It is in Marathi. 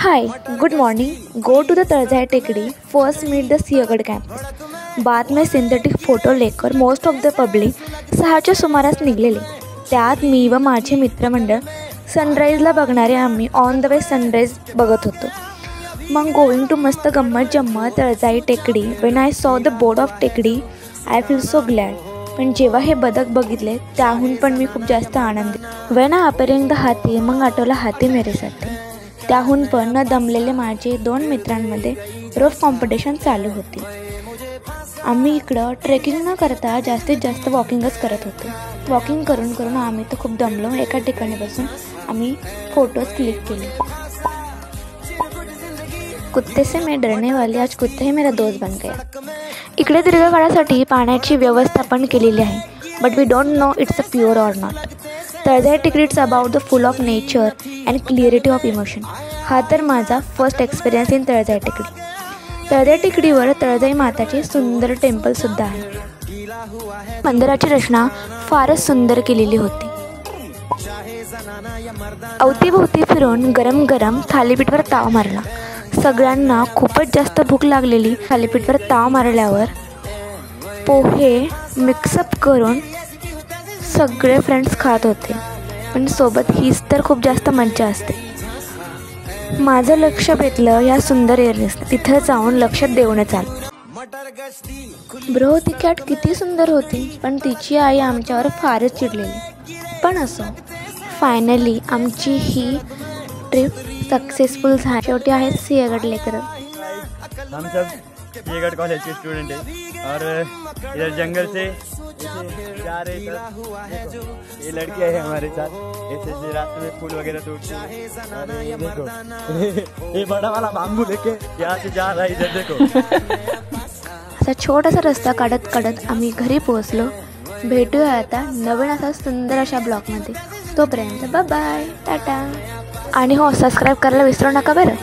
Hi, good morning. Go to the Tarzai Tekdi. First meet the Sinhagad campus. बाद में सिंथेटिक फोटो लेकर मोस्ट ऑफ द पब्लिक 6च्या सुमारास निघलेले. त्यात मी व माझे मित्रमंडळ सनराईजला बघणारे आम्ही ऑन द वे सनराईज बघत होतो. मग गोइंग टू मस्त गंमत जम्मत तळजाई टेकडी. When I saw the board of टेकडी आय फील सो ग्लॅड. पण जेव्हा हे बदक बघितले त्याहून पण मी खूप जास्त आनंदी. वेन आय अपेरिंग द हाती मग आठवला हाती मेरेसाठी. त्याहून पण न दमलेले माझे 2 मित्रांमध्ये रोप कॉम्पिटिशन चालू होती. आम्ही इकडं ट्रेकिंग न करता जास्तीत जास्त वॉकिंगच करत होतो. वॉकिंग करून करून आम्ही तर खूप दमलो. एका ठिकाणी बसून आम्ही फोटोज क्लिक केले. कुत्ते से मैं डरने वाले आज कुत्ता ही मेरा दोस्त बन गया. इकडे दीर्घकाळासाठी पाण्याची व्यवस्था पण केलेली आहे. But we don't know it's a pure or not. Taljai टेकडी it's about the full of nature and clarity of emotion. हा तर माझा फर्स्ट एक्सपिरियन्स इन तळजाई टेकडी. तळजाई टेकडीवर तळजाई माताचे सुंदर टेम्पलसुद्धा आहे. मंदिराची रचना फारच सुंदर केलेली होती. अवतीभोवती फिरून गरम गरम थालीपीठवर ताव मारला. सगळ्यांना खूपच जास्त भूक लागलेली. थालीपीठवर ताव मारल्यावर पोहे मिक्सअप करून सगळे फ्रेंड्स खात होते. पण सोबत हीच तर खूप जास्त मज्जा असते. माझं लक्ष वेधलं या सुंदर एअरनेसने. तिथं जाऊन लक्षात देऊनच आलं. ब्रो ती कॅट किती सुंदर होती. पण तिची आई आमच्यावर फारच चिडलेली. पण असो फायनली आमची ही ट्रिप सक्सेसफुल झाली. शेवटी आहेत सिंहगड लेकर. हम सब सिंहगड कॉलेज के स्टूडेंट हैं और इधर जंगल से जा रहे थे. ये लड़कियां है हमारे साथ. ऐसे रास्ते में फूल वगैरह तोड़ते हैं. देखो ये बड़ा वाला बांबू लेके यहाँ से जा रहा है. इधर देखो. असा छोटासा रस्ता काढत काढत आम्ही घरी पोहोचलो. भेटूया आता नवीन असा सुंदर अशा ब्लॉगमध्ये. तोपर्यंत बाय बाय टाटा. आणि हो सबस्क्राईब करायला विसरू नका बरं.